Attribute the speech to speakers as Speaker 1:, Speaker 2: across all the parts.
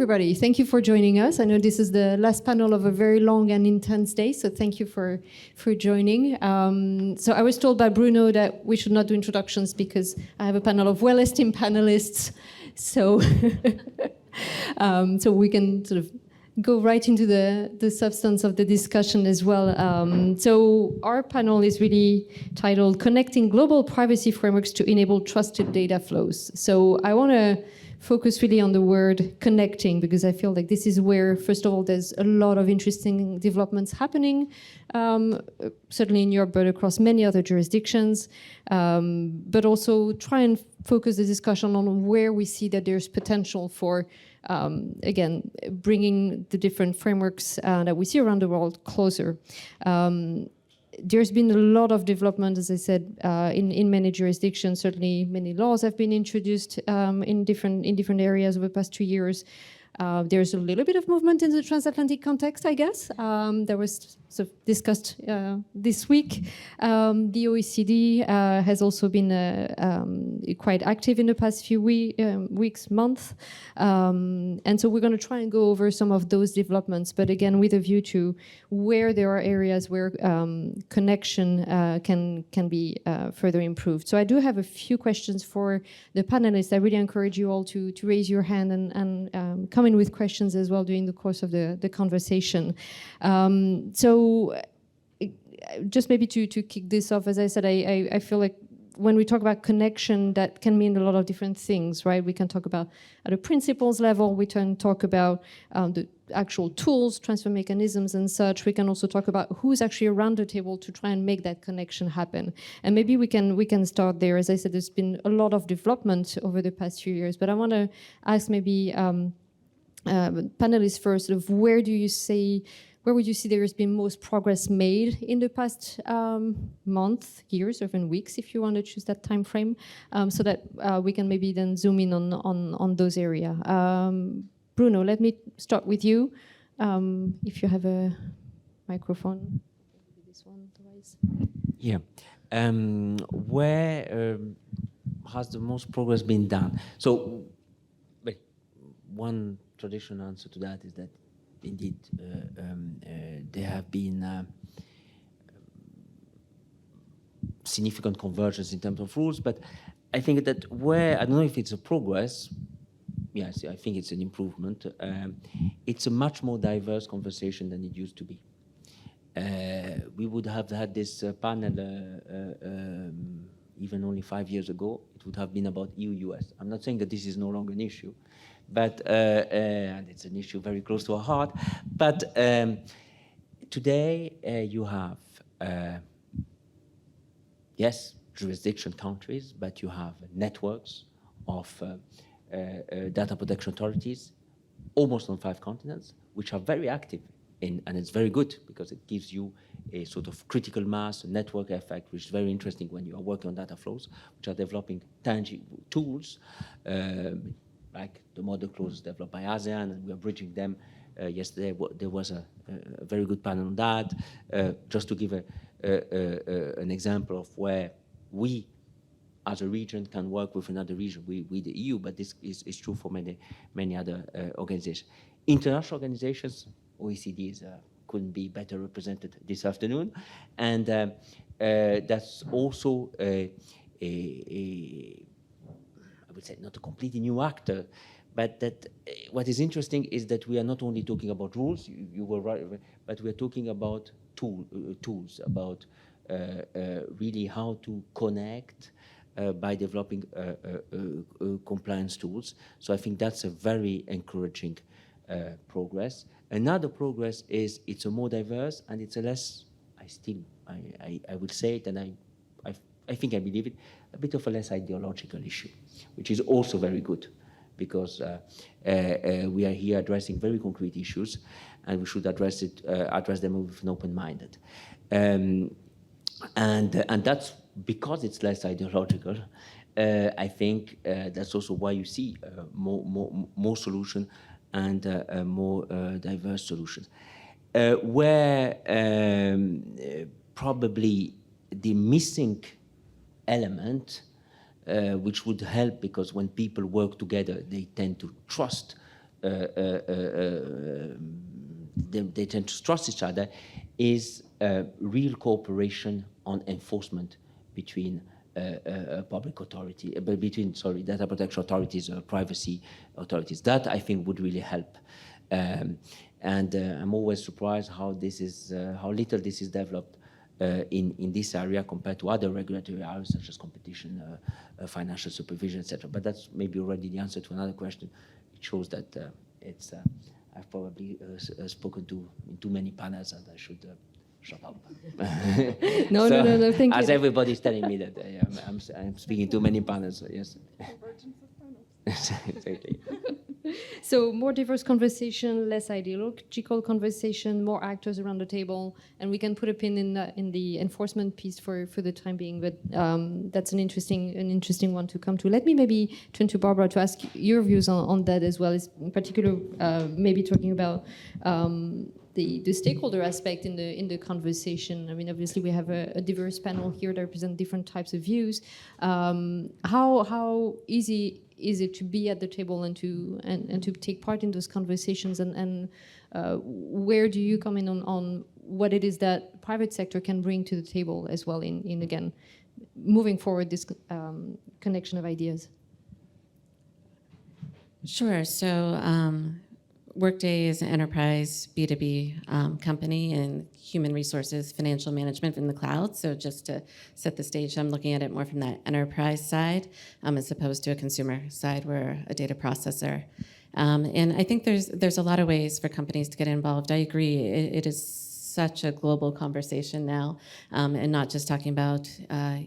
Speaker 1: everybody. Thank you for joining us. I know this is the last panel of a very long and intense day, so thank you for joining. So I was told by Bruno that we should not do introductions because I have a panel of well-esteemed panelists, so so we can sort of go right into the substance of the discussion as well. So our panel is really titled Connecting Global Privacy Frameworks to Enable Trusted Data Flows. So I want to focus really on the word connecting, because I feel like this is where, first of all, there's a lot of interesting developments happening, certainly in Europe, but across many other jurisdictions, but also try and focus the discussion on where we see that there's potential for, again, bringing the different frameworks that we see around the world closer. There's been a lot of development, as I said, in many jurisdictions. Certainly, many laws have been introduced in different areas over the past 2 years. There's a little bit of movement in the transatlantic context, I guess. That was sort of discussed this week. The OECD has also been quite active in the past few weeks, months. And so we're going to try and go over some of those developments, but again, with a view to where there are areas where connection can be further improved. So I do have a few questions for the panelists. I really encourage you all to raise your hand and come in with questions as well during the course of the conversation. So just maybe to kick this off, as I said, I feel like when we talk about connection, that can mean a lot of different things, right? We can talk about at a principles level, we can talk about the actual tools, transfer mechanisms and such. We can also talk about who's actually around the table to try and make that connection happen. And maybe we can start there. As I said, there's been a lot of development over the past few years, but I want to ask maybe panelists first, of where would you see there has been most progress made in the past month, years, or even weeks, if you want to choose that time frame, so that we can maybe then zoom in on those areas. Bruno, let me start with you. If you have a microphone, this one, otherwise.
Speaker 2: Yeah. Where has the most progress been done? So, one traditional answer to that is that indeed there have been significant convergence in terms of rules, but I think that I don't know if it's a progress. Yes, I think it's an improvement. It's a much more diverse conversation than it used to be. We would have had this panel even only 5 years ago. It would have been about EU-U.S. I'm not saying that this is no longer an issue, but and it's an issue very close to our heart. But today you have, yes, jurisdiction countries, but you have networks of data protection authorities almost on 5 continents, which are very active and it's very good because it gives you a sort of critical mass, a network effect, which is very interesting when you are working on data flows, which are developing tangible tools, like the model clauses developed by ASEAN, and we are bridging them. Yesterday there was a very good panel on that. Just to give an example of where we, as a region, can work with another region, we the EU, but this is true for many other organizations. International organizations, OECD couldn't be better represented this afternoon, and that's also I would say not a completely new actor, but that what is interesting is that we are not only talking about rules, you were right, but we are talking about tools, about really how to connect by developing compliance tools. So I think that's a very encouraging progress. Another progress is it's a more diverse and it's a less, I would say it, and I think I believe it, a bit of a less ideological issue, which is also very good, because we are here addressing very concrete issues, and we should address them with an open-minded. And that's because it's less ideological. I think that's also why you see more solution and more diverse solutions. Where probably the missing element, which would help, because when people work together, they tend to trust they tend to trust each other, is real cooperation on enforcement between public authority, between data protection authorities or privacy authorities. That I think would really help. And I'm always surprised how this is, how little this is developed in this area compared to other regulatory areas such as competition, financial supervision, etc. But that's maybe already the answer to another question. It shows that it's I've probably spoken to in too many panels, and I should shut up.
Speaker 1: No, thank you.
Speaker 2: As everybody's telling me that I'm speaking too many panels, so yes.
Speaker 3: Convergence of panels.
Speaker 2: Exactly.
Speaker 1: So more diverse conversation, less ideological conversation, more actors around the table, and we can put a pin in the enforcement piece for the time being. But that's an interesting one to come to. Let me maybe turn to Barbara to ask your views on that as well. In particular, maybe talking about the stakeholder aspect in the conversation. I mean, obviously we have a diverse panel here that represent different types of views. How easy is it to be at the table and to take part in those conversations, and where do you come in on what it is that private sector can bring to the table as well in again moving forward this connection of ideas?
Speaker 4: Sure. So Workday is an enterprise B2B company in human resources, financial management in the cloud. So just to set the stage, I'm looking at it more from that enterprise side as opposed to a consumer side. We're a data processor. And I think there's a lot of ways for companies to get involved. I agree. It is such a global conversation now, and not just talking about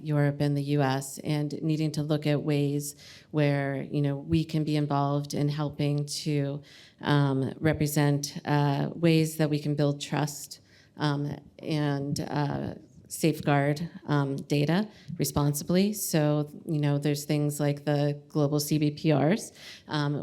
Speaker 4: Europe and the U.S. and needing to look at ways where we can be involved in helping to represent ways that we can build trust and safeguard data responsibly. So, there's things like the global CBPRs.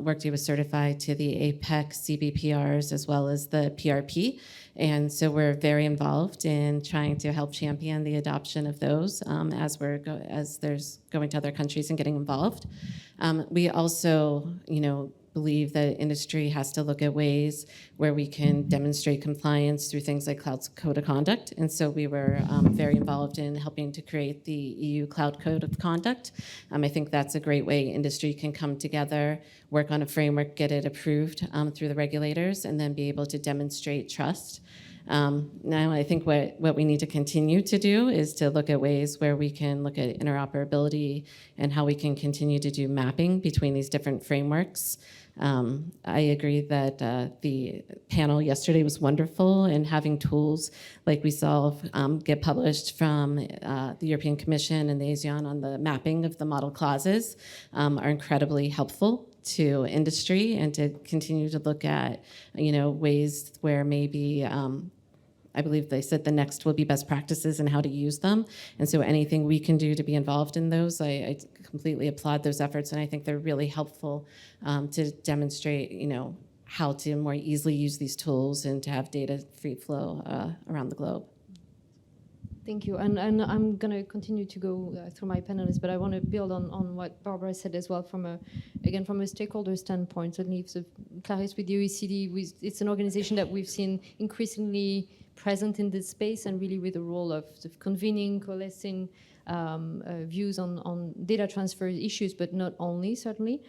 Speaker 4: Workday was certified to the APEC CBPRs as well as the PRP. And so we're very involved in trying to help champion the adoption of those as there's going to other countries and getting involved. We also, believe that industry has to look at ways where we can demonstrate compliance through things like Cloud Code of Conduct. And so we were very involved in helping to create the EU Cloud Code of Conduct. I think that's a great way industry can come together, work on a framework, get it approved through the regulators, and then be able to demonstrate trust. Now, I think what we need to continue to do is to look at ways where we can look at interoperability and how we can continue to do mapping between these different frameworks. I agree that the panel yesterday was wonderful, and having tools like we saw get published from the European Commission and the ASEAN on the mapping of the model clauses are incredibly helpful to industry, and to continue to look at ways where maybe I believe they said the next will be best practices and how to use them. And so anything we can do to be involved in those, I completely applaud those efforts, and I think they're really helpful to demonstrate how to more easily use these tools and to have data free flow around the globe.
Speaker 1: Thank you. And I'm going to continue to go through my panelists, but I want to build on what Barbara said as well from a stakeholder standpoint. Certainly, so Clarisse, with the OECD, it's an organization that we've seen increasingly present in this space, and really with the role of sort of convening, coalescing views on data transfer issues, but not only, certainly.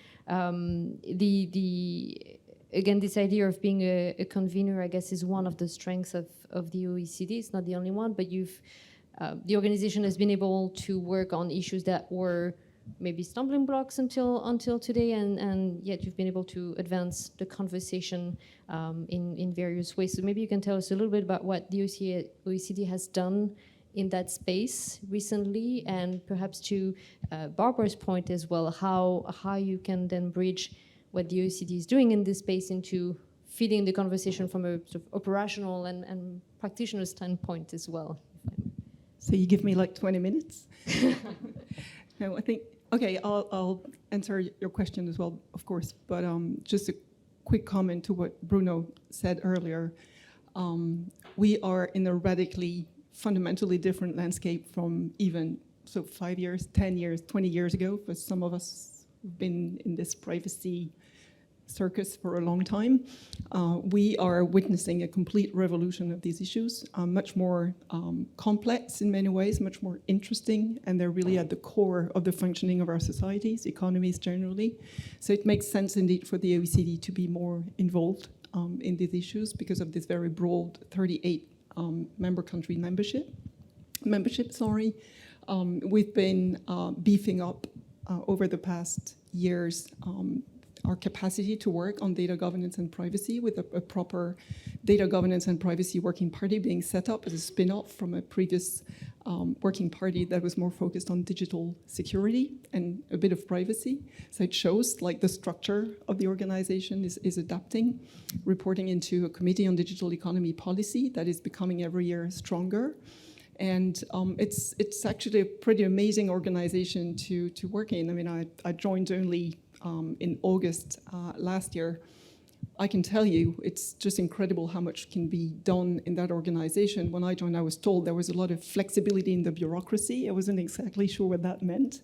Speaker 1: Again, this idea of being a convener, I guess, is one of the strengths of the OECD. It's not the only one, but the organization has been able to work on issues that were maybe stumbling blocks until today, and yet you've been able to advance the conversation in various ways. So maybe you can tell us a little bit about what the OECD has done in that space recently, and perhaps to Barbara's point as well, how you can then bridge what the OECD is doing in this space into feeding the conversation from a sort of operational and practitioner standpoint as well.
Speaker 3: So you give me like 20 minutes? No, I think, okay, I'll answer your question as well, of course, but just a quick comment to what Bruno said earlier. We are in a radically, fundamentally different landscape from even 5 years, 10 years, 20 years ago, for some of us who've been in this privacy circus for a long time. We are witnessing a complete revolution of these issues, much more complex in many ways, much more interesting, and they're really at the core of the functioning of our societies, economies generally. So it makes sense indeed for the OECD to be more involved in these issues because of this very broad 38 member country membership. We've been beefing up over the past years our capacity to work on data governance and privacy with a proper data governance and privacy working party being set up as a spin-off from a previous working party that was more focused on digital security and a bit of privacy. So it shows like the structure of the organization is adapting, reporting into a committee on digital economy policy that is becoming every year stronger. And it's actually a pretty amazing organization to work in. I mean, I joined only in August last year. I can tell you, it's just incredible how much can be done in that organization. When I joined, I was told there was a lot of flexibility in the bureaucracy. I wasn't exactly sure what that meant.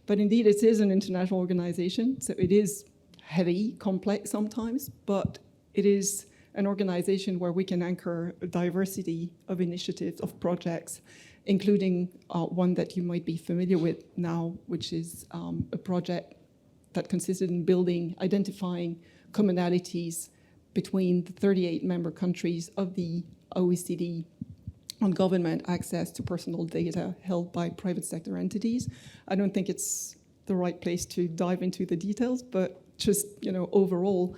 Speaker 3: But indeed, it is an international organization, so it is heavy, complex sometimes, but it is an organization where we can anchor a diversity of initiatives, of projects, including one that you might be familiar with now, which is a project that consisted in identifying commonalities between the 38 member countries of the OECD on government access to personal data held by private sector entities. I don't think it's the right place to dive into the details, but just overall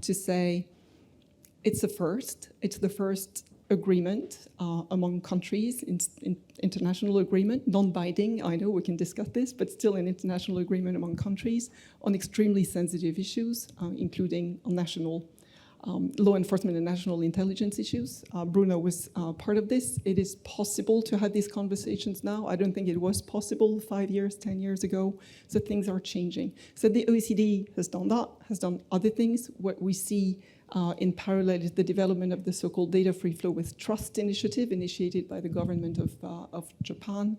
Speaker 3: to say it's the first agreement among countries, international agreement, non-binding, I know we can discuss this, but still an international agreement among countries on extremely sensitive issues, including on national law enforcement and national intelligence issues. Bruno was part of this. It is possible to have these conversations now. I don't think it was possible 5 years, 10 years ago, so things are changing. So the OECD has done that, has done other things. What we see in parallel is the development of the so-called Data Free Flow with Trust initiative initiated by the government of Japan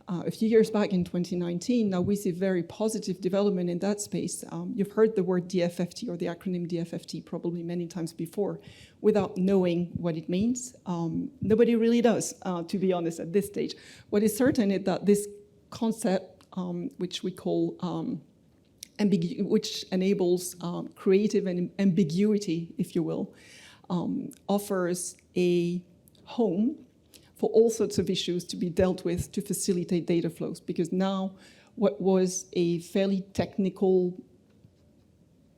Speaker 3: a few years back in 2019. Now we see very positive development in that space. You've heard the word DFFT or the acronym DFFT probably many times before without knowing what it means. Nobody really does, to be honest, at this stage. What is certain is that this concept, which we call which enables creative and ambiguity, if you will, offers a home for all sorts of issues to be dealt with to facilitate data flows. Because now what was a fairly technical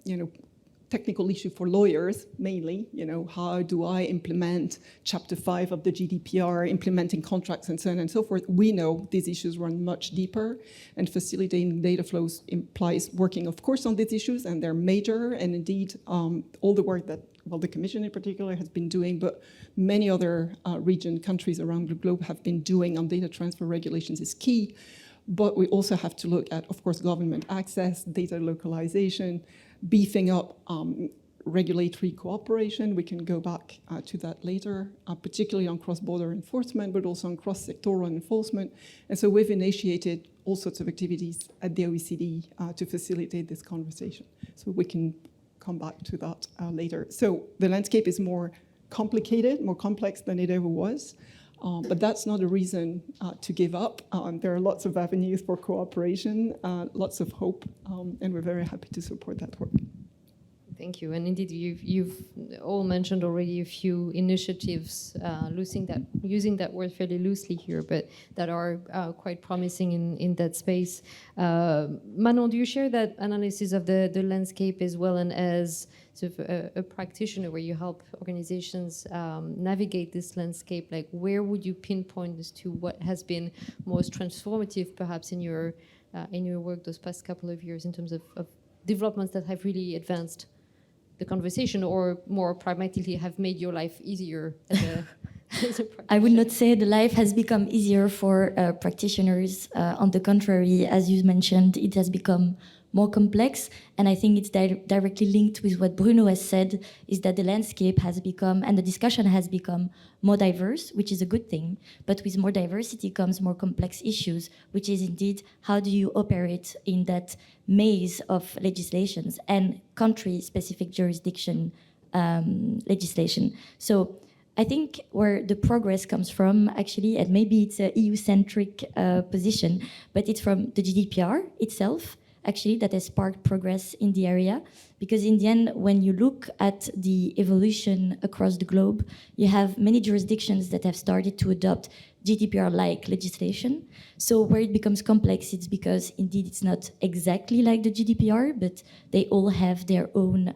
Speaker 3: issue for lawyers, mainly, how do I implement Chapter 5 of the GDPR, implementing contracts and so on and so forth. We know these issues run much deeper, and facilitating data flows implies working, of course, on these issues, and they're major, and indeed, all the work that, the Commission in particular has been doing, but many other countries around the globe have been doing on data transfer regulations is key. But we also have to look at, of course, government access, data localization, beefing up regulatory cooperation. We can go back to that later, particularly on cross-border enforcement, but also on cross-sectoral enforcement. And so we've initiated all sorts of activities at the OECD to facilitate this conversation. So we can come back to that later. So the landscape is more complicated, more complex than it ever was. But that's not a reason to give up. There are lots of avenues for cooperation, lots of hope, and we're very happy to support that work.
Speaker 1: Thank you. And indeed, you've all mentioned already a few initiatives, using that word fairly loosely here, but that are quite promising in that space. Manon, do you share that analysis of the landscape as well, and as sort of a practitioner where you help organizations navigate this landscape? Like, where would you pinpoint as to what has been most transformative, perhaps in your work those past couple of years, in terms of developments that have really advanced the conversation, or more pragmatically have made your life easier as a practitioner?
Speaker 5: I would not say the life has become easier for practitioners. On the contrary, as you mentioned, it has become more complex. And I think it's directly linked with what Bruno has said, is that the landscape has become, and the discussion has become more diverse, which is a good thing. But with more diversity comes more complex issues, which is indeed how do you operate in that maze of legislations and country-specific jurisdiction legislation. So I think where the progress comes from, actually, and maybe it's an EU-centric position, but it's from the GDPR itself, actually, that has sparked progress in the area. Because in the end, when you look at the evolution across the globe, you have many jurisdictions that have started to adopt GDPR-like legislation. So where it becomes complex, it's because indeed it's not exactly like the GDPR, but they all have their own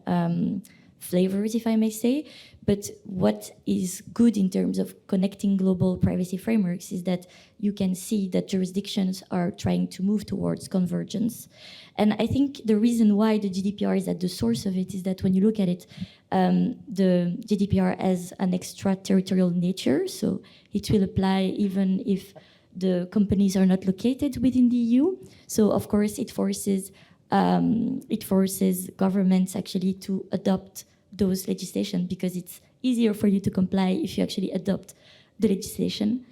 Speaker 5: flavors, if I may say. But what is good in terms of connecting global privacy frameworks is that you can see that jurisdictions are trying to move towards convergence. And I think the reason why the GDPR is at the source of it is that when you look at it, the GDPR has an extraterritorial nature, so it will apply even if the companies are not located within the EU. So of course it forces governments actually to adopt those legislation because it's easier for you to comply if you actually adopt the legislation.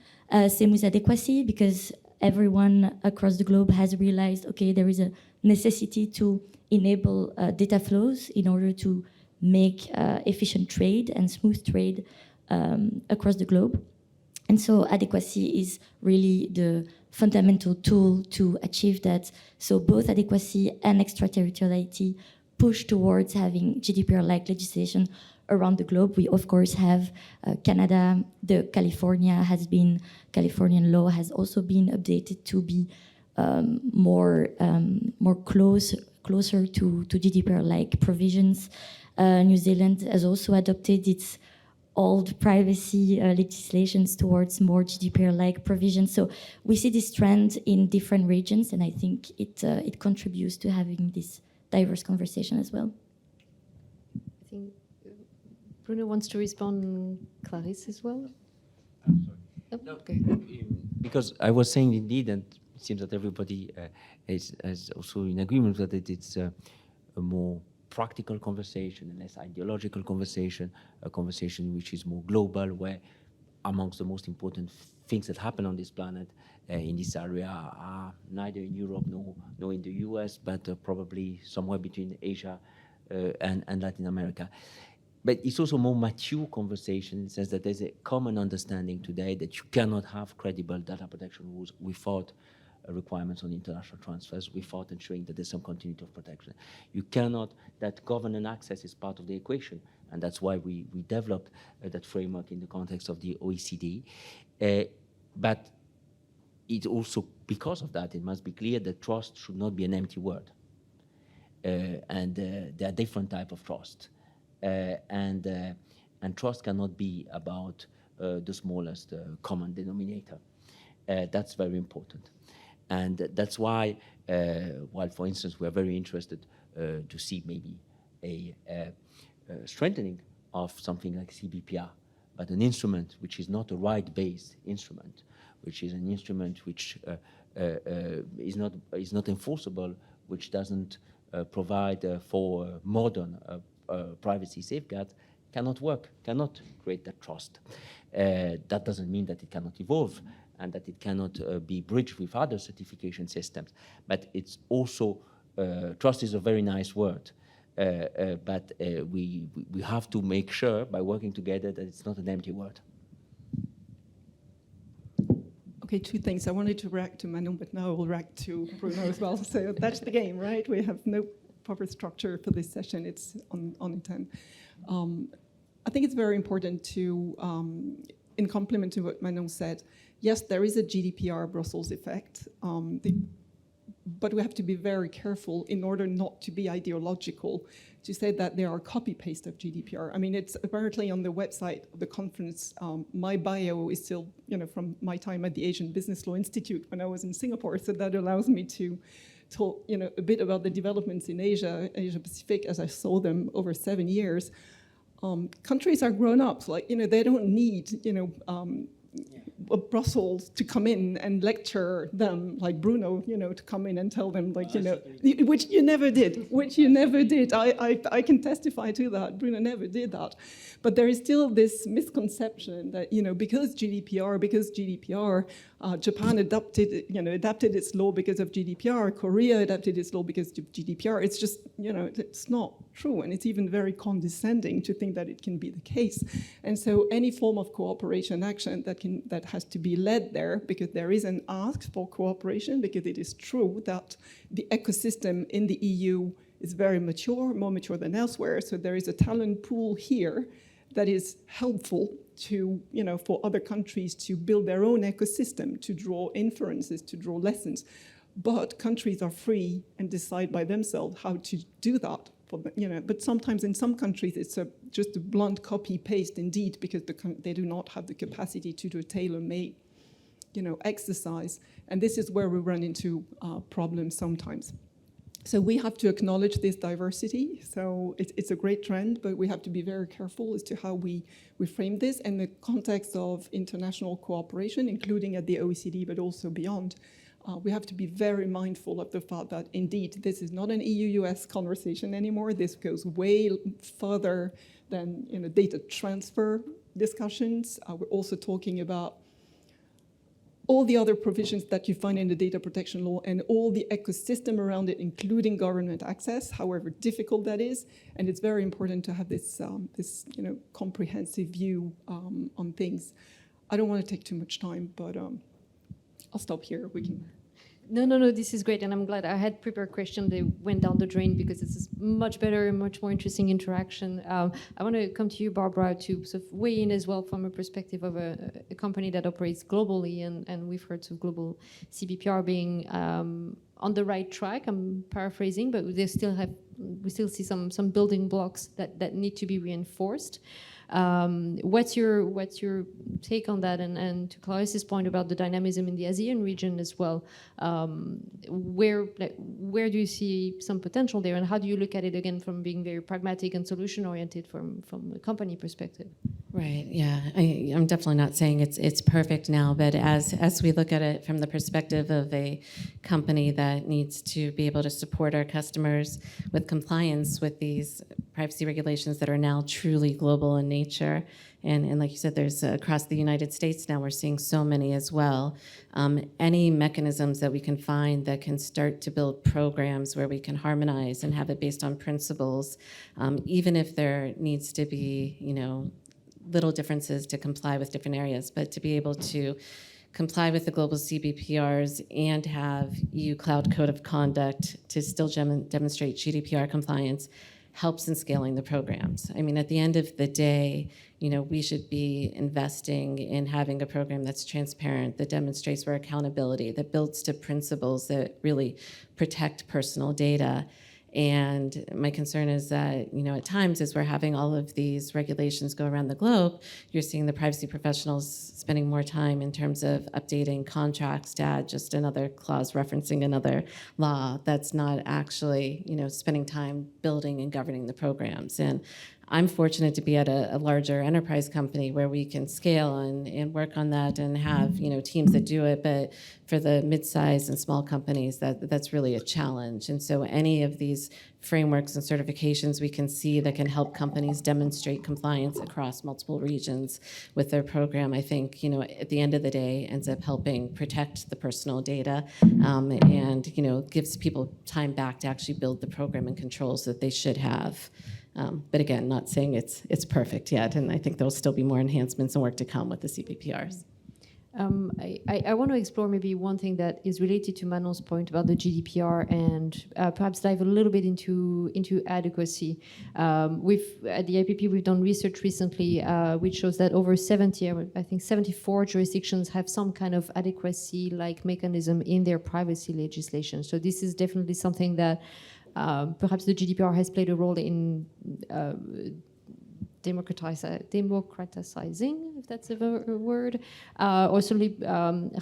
Speaker 5: Same with adequacy, because everyone across the globe has realized, okay, there is a necessity to enable data flows in order to make efficient trade and smooth trade across the globe. And so adequacy is really the fundamental tool to achieve that. So both adequacy and extraterritoriality push towards having GDPR-like legislation around the globe. We, of course, have Canada. Californian law has also been updated to be more closer to GDPR-like provisions. New Zealand has also adopted its old privacy legislations towards more GDPR-like provisions. So we see this trend in different regions, and I think it contributes to having this diverse conversation as well.
Speaker 1: I think Bruno wants to respond, Clarisse as well. Oh,
Speaker 2: No,
Speaker 1: okay.
Speaker 2: because I was saying indeed, and it seems that everybody is also in agreement that it's a more practical conversation, a less ideological conversation, a conversation which is more global, where amongst the most important things that happen on this planet in this area are neither in Europe nor in the US, but probably somewhere between Asia and Latin America. But it's also a more mature conversation in the sense that there's a common understanding today that you cannot have credible data protection rules without requirements on international transfers, without ensuring that there's some continuity of protection. You cannot, that governance access is part of the equation, and that's why we developed that framework in the context of the OECD. But it also, because of that, it must be clear that trust should not be an empty word. And there are different types of trust. And trust cannot be about the smallest common denominator. That's very important. And that's why, while, for instance, we are very interested to see maybe a strengthening of something like CBPR, but an instrument which is not a right-based instrument, which is an instrument which is not enforceable, which doesn't provide for modern privacy safeguards, cannot work, cannot create that trust. That doesn't mean that it cannot evolve and that it cannot be bridged with other certification systems. But it's also, trust is a very nice word, but we have to make sure by working together that it's not an empty word.
Speaker 3: Okay, two things. I wanted to react to Manon, but now I will react to Bruno as well. So that's the game, right? We have no proper structure for this session. It's on its own. I think it's very important to, in complement to what Manon said, yes, there is a GDPR Brussels effect, but we have to be very careful in order not to be ideological to say that they are copy-paste of GDPR. I mean, it's apparently on the website of the conference. My bio is still, from my time at the Asian Business Law Institute when I was in Singapore, so that allows me to talk, a bit about the developments in Asia Pacific as I saw them over 7 years. Countries are grown-ups, they don't need, Brussels to come in and lecture them, like Bruno, to come in and tell them, like, which you never did, I can testify to that. Bruno never did that. But there is still this misconception that, because GDPR, Japan adapted its law because of GDPR, Korea adapted its law because of GDPR. It's just, it's not true. And it's even very condescending to think that it can be the case. And so any form of cooperation action that has to be led there, because there is an ask for cooperation, because it is true that the ecosystem in the EU is very mature, more mature than elsewhere. So there is a talent pool here that is helpful to, for other countries to build their own ecosystem, to draw inferences, to draw lessons. But countries are free and decide by themselves how to do that. But sometimes in some countries it's just a blunt copy-paste indeed, because they do not have the capacity to do a tailor-made, exercise. And this is where we run into problems sometimes. So we have to acknowledge this diversity. So it's a great trend, but we have to be very careful as to how we frame this in the context of international cooperation, including at the OECD, but also beyond. We have to be very mindful of the fact that, indeed, this is not an EU-U.S. conversation anymore. This goes way further than data transfer discussions. We're also talking about all the other provisions that you find in the data protection law and all the ecosystem around it, including government access, however difficult that is. And it's very important to have this, comprehensive view on things. I don't want to take too much time, but I'll stop here. We can.
Speaker 1: No, this is great, and I'm glad I had prepared questions. They went down the drain because this is much better, much more interesting interaction. I want to come to you, Barbara, to sort of weigh in as well from a perspective of a company that operates globally, and we've heard of global CBPR being on the right track. I'm paraphrasing, but we still see some building blocks that need to be reinforced. What's your take on that? And to Clarisse's point about the dynamism in the ASEAN region as well, where do you see some potential there, and how do you look at it again from being very pragmatic and solution oriented from a company perspective?
Speaker 4: Right. Yeah. I'm definitely not saying it's perfect now, but as we look at it from the perspective of a company that needs to be able to support our customers with compliance with these privacy regulations that are now truly global in nature, and like you said, there's across the United States now, we're seeing so many as well. Any mechanisms that we can find that can start to build programs where we can harmonize and have it based on principles, even if there needs to be, little differences to comply with different areas, but to be able to comply with the global CBPRs and have EU Cloud Code of Conduct to still demonstrate GDPR compliance helps in scaling the programs. I mean, at the end of the day, we should be investing in having a program that's transparent, that demonstrates for accountability, that builds to principles that really protect personal data. And my concern is that, at times as we're having all of these regulations go around the globe, you're seeing the privacy professionals spending more time in terms of updating contracts to add just another clause referencing another law that's not actually, spending time building and governing the programs. And I'm fortunate to be at a larger enterprise company where we can scale and work on that and have teams that do it. But for the mid-size and small companies, that's really a challenge. And so any of these frameworks and certifications we can see that can help companies demonstrate compliance across multiple regions with their program, I think at the end of the day ends up helping protect the personal data and gives people time back to actually build the program and controls that they should have. But again, not saying it's perfect yet, and I think there'll still be more enhancements and work to come with the CBPRs.
Speaker 1: I want to explore maybe one thing that is related to Manon's point about the GDPR and perhaps dive a little bit into adequacy. At the IAPP, we've done research recently which shows that over 74 jurisdictions have some kind of adequacy-like mechanism in their privacy legislation. So this is definitely something that perhaps the GDPR has played a role in democratizing, if that's a word, or certainly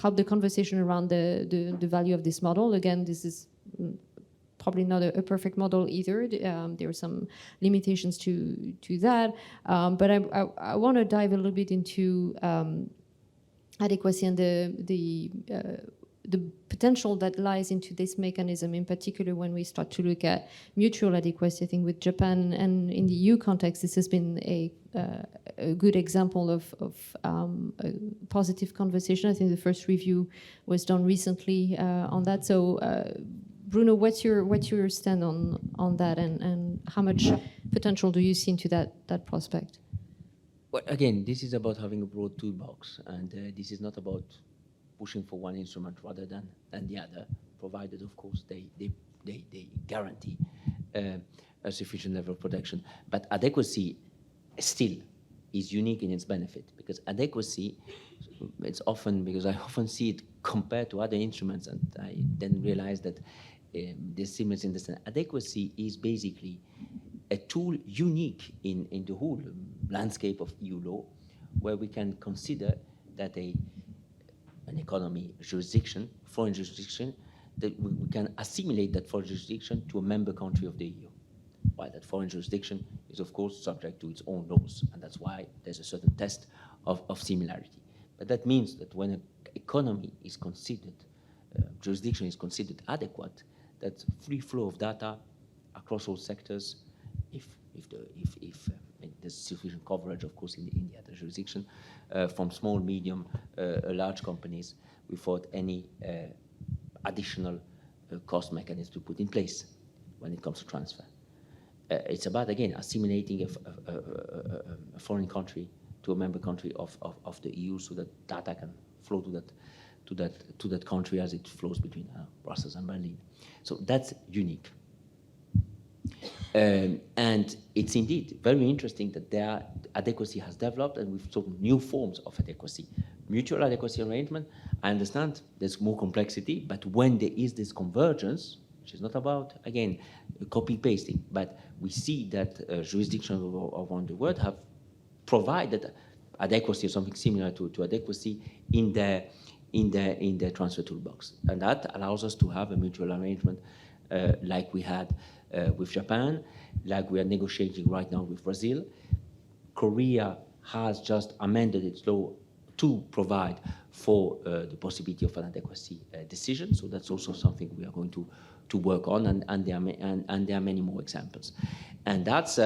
Speaker 1: help the conversation around the value of this model. Again, this is probably not a perfect model either. There are some limitations to that. But I want to dive a little bit into adequacy and the potential that lies into this mechanism, in particular when we start to look at mutual adequacy. I think with Japan and in the EU context, this has been a good example of a positive conversation. I think the first review was done recently on that. So, Bruno, what's your stand on that, and how much potential do you see into that prospect?
Speaker 2: Well, again, this is about having a broad toolbox, and this is not about pushing for one instrument rather than the other, provided, of course, they guarantee a sufficient level of protection. But adequacy still is unique in its benefit, because adequacy, it's often, because I often see it compared to other instruments, and I then realize that there's similar in this. Adequacy is basically a tool unique in the whole landscape of EU law, where we can consider that an economy jurisdiction, foreign jurisdiction, that we can assimilate that foreign jurisdiction to a member country of the EU. While that foreign jurisdiction is, of course, subject to its own laws, and that's why there's a certain test of similarity. But that means that when an economy is considered, jurisdiction is considered adequate, that free flow of data across all sectors, if there's sufficient coverage, of course, in the other jurisdiction, from small, medium, large companies, without any additional cost mechanism to put in place when it comes to transfer. It's about, again, assimilating a foreign country to a member country of the EU, so that data can flow to that country as it flows between Brussels and Berlin. So that's unique. And it's indeed very interesting that their adequacy has developed, and we've sort of new forms of adequacy. Mutual adequacy arrangement, I understand there's more complexity, but when there is this convergence, which is not about, again, copy-pasting, but we see that jurisdictions around the world have provided adequacy or something similar to adequacy in their transfer toolbox. And that allows us to have a mutual arrangement like we had with Japan, like we are negotiating right now with Brazil. Korea has just amended its law to provide for the possibility of an adequacy decision. So that's also something we are going to work on, and there are many more examples. And that's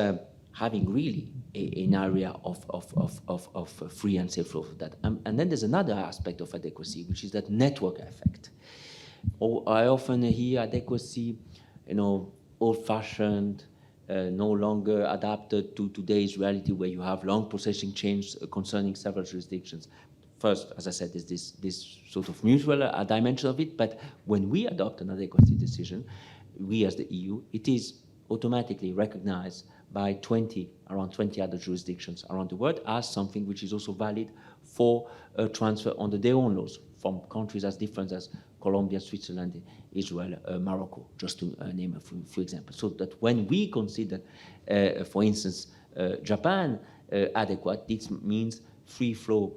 Speaker 2: having really an area of free and safe flow of that. And then there's another aspect of adequacy, which is that network effect. I often hear adequacy, old-fashioned, no longer adapted to today's reality, where you have long processing chains concerning several jurisdictions. First, as I said, is this sort of mutual dimension of it, but when we adopt an adequacy decision, we as the EU, it is automatically recognized by around 20 other jurisdictions around the world as something which is also valid for a transfer under their own laws from countries as different as Colombia, Switzerland, Israel, Morocco, just to name a few examples. So that when we consider, for instance, Japan adequate, this means free flow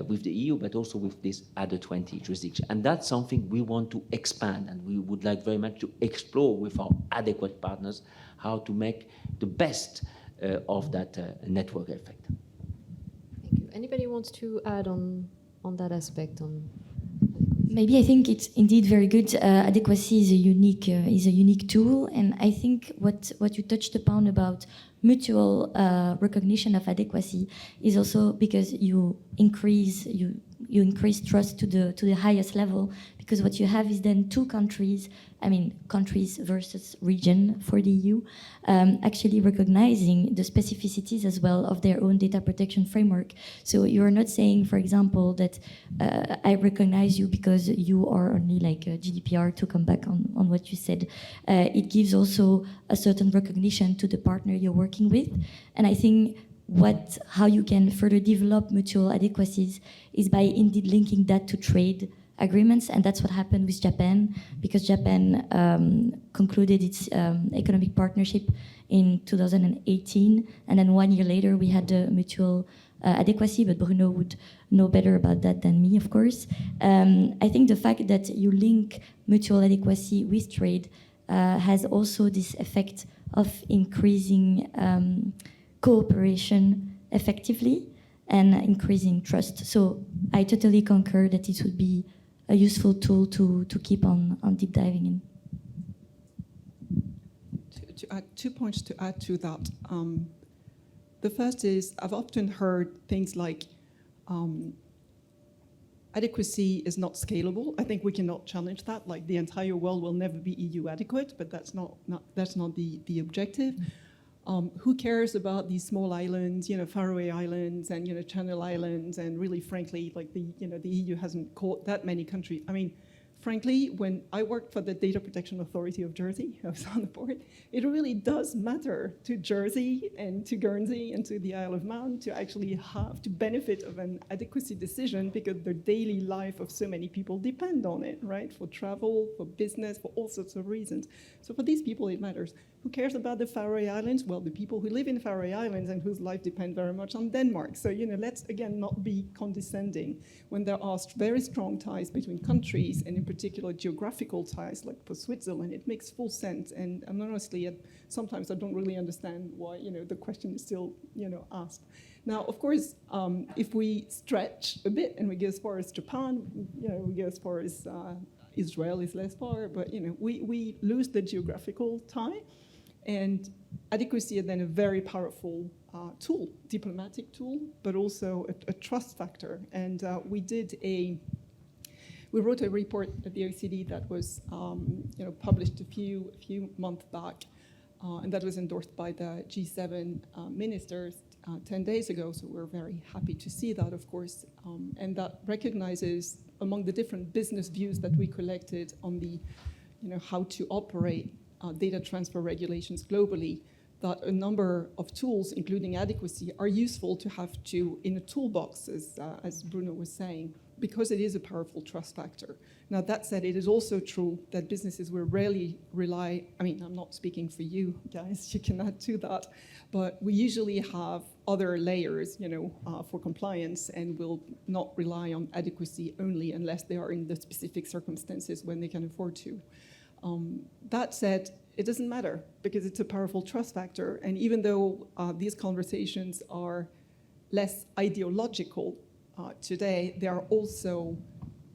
Speaker 2: with the EU, but also with this other 20 jurisdictions. And that's something we want to expand, and we would like very much to explore with our adequate partners how to make the best of that network effect.
Speaker 1: Thank you. Anybody wants to add on that aspect?
Speaker 5: Maybe I think it's indeed very good. Adequacy is a unique tool, and I think what you touched upon about mutual recognition of adequacy is also because you increase trust to the highest level, because what you have is then two countries, countries versus region for the EU, actually recognizing the specificities as well of their own data protection framework. So you're not saying, for example, that I recognize you because you are only like a GDPR, to come back on what you said. It gives also a certain recognition to the partner you're working with. And I think how you can further develop mutual adequacies is by indeed linking that to trade agreements, and that's what happened with Japan, because Japan concluded its economic partnership in 2018, and then 1 year later we had the mutual adequacy, but Bruno would know better about that than me, of course. I think the fact that you link mutual adequacy with trade has also this effect of increasing cooperation effectively. and increasing trust. So I totally concur that it would be a useful tool to keep on deep diving in.
Speaker 3: To add 2 points to add to that. The first is I've often heard things like adequacy is not scalable. I think we cannot challenge that. Like the entire world will never be EU adequate, but that's not the objective. Who cares about these small islands, Faroe Islands and Channel Islands, and really, frankly, like the EU hasn't caught that many countries. I mean, frankly, when I worked for the Data Protection Authority of Jersey, I was on the board, it really does matter to Jersey and to Guernsey and to the Isle of Man to actually have to benefit of an adequacy decision, because the daily life of so many people depend on it, right? For travel, for business, for all sorts of reasons. So for these people, it matters. Who cares about the Faroe Islands? Well, the people who live in Faroe Islands and whose life depend very much on Denmark. So, let's again not be condescending when there are very strong ties between countries, and in particular geographical ties, like for Switzerland. It makes full sense. And honestly, sometimes I don't really understand why, the question is still, asked. Now, of course, if we stretch a bit and we go as far as Japan, we go as far as Israel is less far, but we lose the geographical tie. And adequacy is then a very powerful tool, diplomatic tool, but also a trust factor. And we wrote a report at the OECD that was published a few months back, and that was endorsed by the G7 ministers 10 days ago. So we're very happy to see that, of course, and that recognizes among the different business views that we collected on the, how to operate data transfer regulations globally, that a number of tools, including adequacy, are useful to have in a toolbox, as Bruno was saying, because it is a powerful trust factor. Now, that said, it is also true that businesses will rarely rely, I'm not speaking for you guys, you can add to that, but we usually have other layers, for compliance, and will not rely on adequacy only unless they are in the specific circumstances when they can afford to. That said, it doesn't matter, because it's a powerful trust factor. And even though these conversations are less ideological today, they are also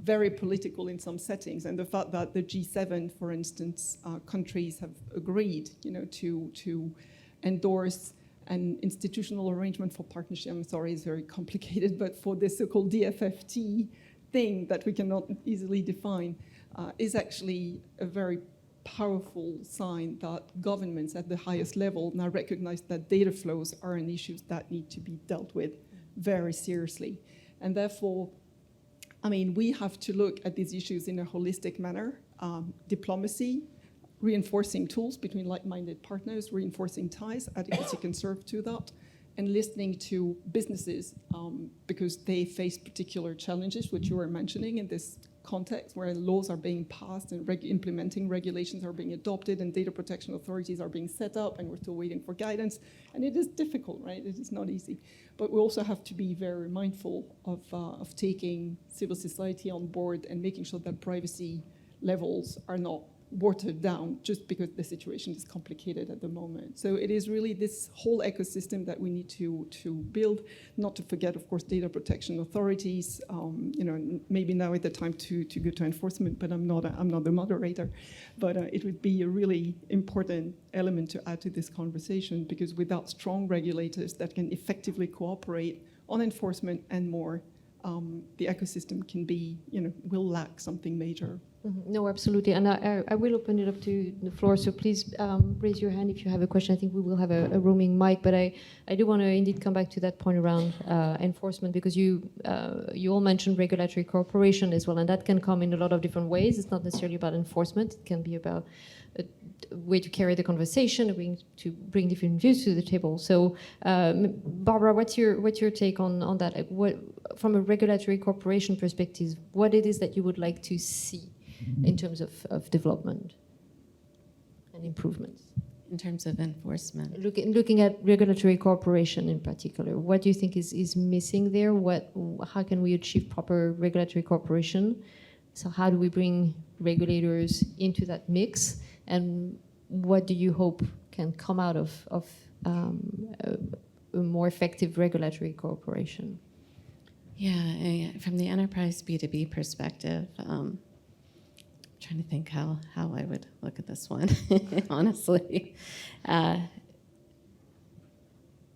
Speaker 3: very political in some settings. And the fact that the G7, for instance, countries have agreed, to endorse an institutional arrangement for partnership, I'm sorry, it's very complicated, but for this so-called DFFT thing that we cannot easily define, is actually a very powerful sign that governments at the highest level now recognize that data flows are an issue that need to be dealt with very seriously. And therefore, we have to look at these issues in a holistic manner. Diplomacy, reinforcing tools between like-minded partners, reinforcing ties, adequacy can serve to that, and listening to businesses because they face particular challenges, which you were mentioning in this context where laws are being passed and implementing regulations are being adopted and data protection authorities are being set up, and we're still waiting for guidance. And it is difficult, right? It is not easy. But we also have to be very mindful of taking civil society on board and making sure that privacy levels are not watered down just because the situation is complicated at the moment. So it is really this whole ecosystem that we need to build, not to forget, of course, data protection authorities. Maybe now is the time to go to enforcement, but I'm not the moderator. But it would be a really important element to add to this conversation, because without strong regulators that can effectively cooperate on enforcement and more, the ecosystem can be, will lack something major.
Speaker 1: Mm-hmm. No, absolutely. And I will open it up to the floor. So please raise your hand if you have a question. I think we will have a roaming mic. But I do want to indeed come back to that point around enforcement, because you all mentioned regulatory cooperation as well. And that can come in a lot of different ways. It's not necessarily about enforcement. It can be about a way to carry the conversation, a way to bring different views to the table. So Barbara, what's your take on that? Like, what, from a regulatory cooperation perspective, what it is that you would like to see in terms of development and improvements?
Speaker 4: In terms of enforcement?
Speaker 1: Looking at regulatory cooperation in particular, what do you think is missing there? How can we achieve proper regulatory cooperation? So how do we bring regulators into that mix? And what do you hope can come out of a a more effective regulatory cooperation?
Speaker 4: Yeah, from the enterprise B2B perspective, I'm trying to think how I would look at this one, honestly. I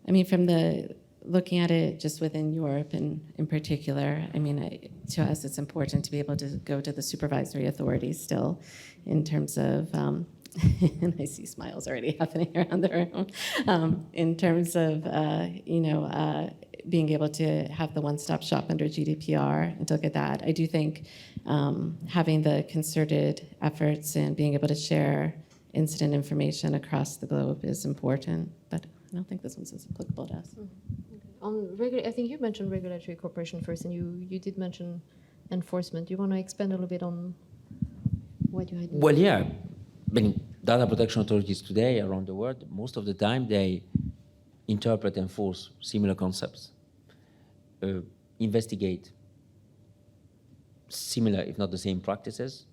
Speaker 4: mean, from the looking at it just within Europe in particular, I mean, to us it's important to be able to go to the supervisory authorities still in terms of, and I see smiles already happening around the room, in terms of, being able to have the one-stop shop under GDPR and to look at that. I do think having the concerted efforts and being able to share incident information across the globe is important, but I don't think this one's as applicable to us.
Speaker 1: I think you mentioned regulatory cooperation first, and you did mention enforcement. Do you want to expand a little bit on what you had?
Speaker 2: Well, yeah. I mean, data protection authorities today around the world, most of the time they interpret and enforce similar concepts, investigate similar, if not the same practices,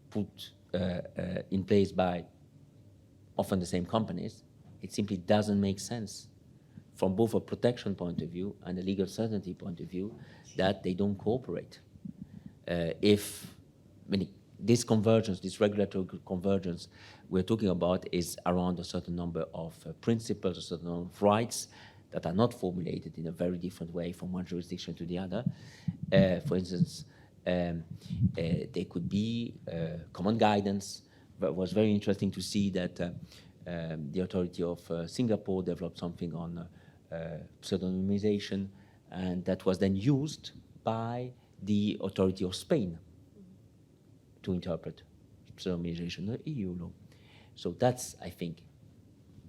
Speaker 2: put in place by often the same companies. It simply doesn't make sense from both a protection point of view and a legal certainty point of view that they don't cooperate. This convergence, this regulatory convergence we're talking about is around a certain number of principles, a certain number of rights that are not formulated in a very different way from one jurisdiction to the other. For instance, there could be common guidance. But it was very interesting to see that the authority of Singapore developed something on pseudonymization, and that was then used by the authority of Spain to interpret pseudonymization, the EU law. So that's, I think,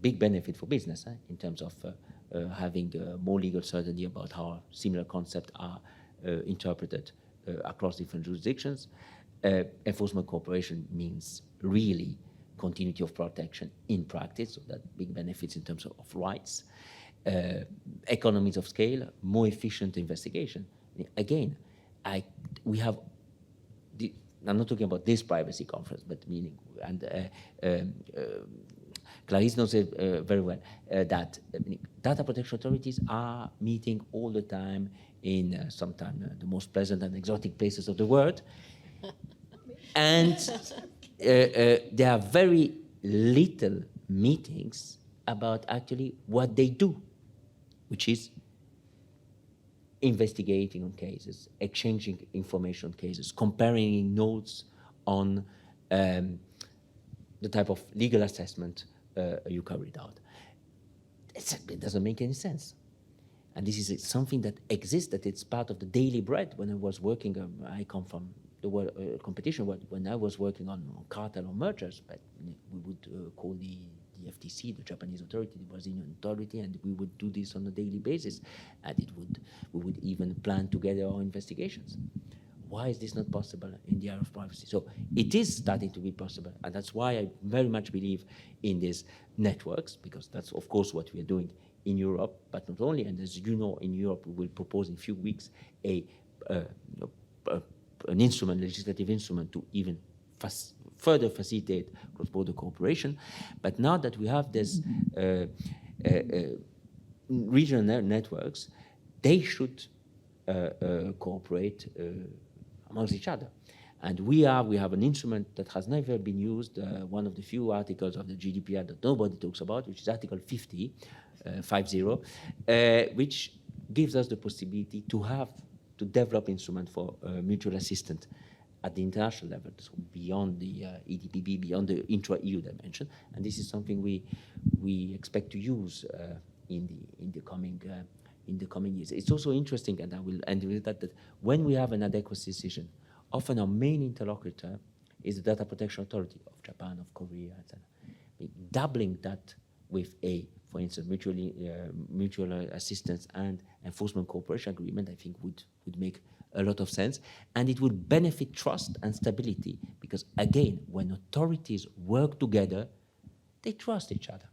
Speaker 2: big benefit for business in terms of having more legal certainty about how similar concepts are interpreted across different jurisdictions. Enforcement cooperation means really continuity of protection in practice, so that big benefits in terms of rights. Economies of scale, more efficient investigation. Again, we have I'm not talking about this privacy conference, but meaning, and Clarisse knows it very well, that data protection authorities are meeting all the time in sometimes the most pleasant and exotic places of the world. And there are very little meetings about actually what they do, which is investigating on cases, exchanging information on cases, comparing notes on the type of legal assessment you carried out. It doesn't make any sense. And this is something that exists, that it's part of the daily bread. When I was working, I come from the competition, when I was working on cartel or mergers, but we would call the FTC, the Japanese authority, the Brazilian authority, and we would do this on a daily basis. And we would even plan together our investigations. Why is this not possible in the area of privacy? So it is starting to be possible, and that's why I very much believe in these networks, because that's, of course, what we are doing in Europe, but not only. And as you know, in Europe, we will propose in a few weeks an instrument, legislative instrument, to even further facilitate cross-border cooperation. But now that we have this regional networks, they should cooperate amongst each other. And we have an instrument that has never been used, one of the few articles of the GDPR that nobody talks about, which is Article 50, which gives us the possibility to develop instrument for mutual assistance at the international level, so beyond the EDPB, beyond the intra-EU dimension. And this is something we expect to use in the coming years. It's also interesting, and I will end with that when we have an adequacy decision, often our main interlocutor is the Data Protection Authority of Japan, of Korea, etc. Doubling that with for instance, mutual assistance and enforcement cooperation agreement, I think would make a lot of sense, and it would benefit trust and stability, because again, when authorities work together, they trust each other.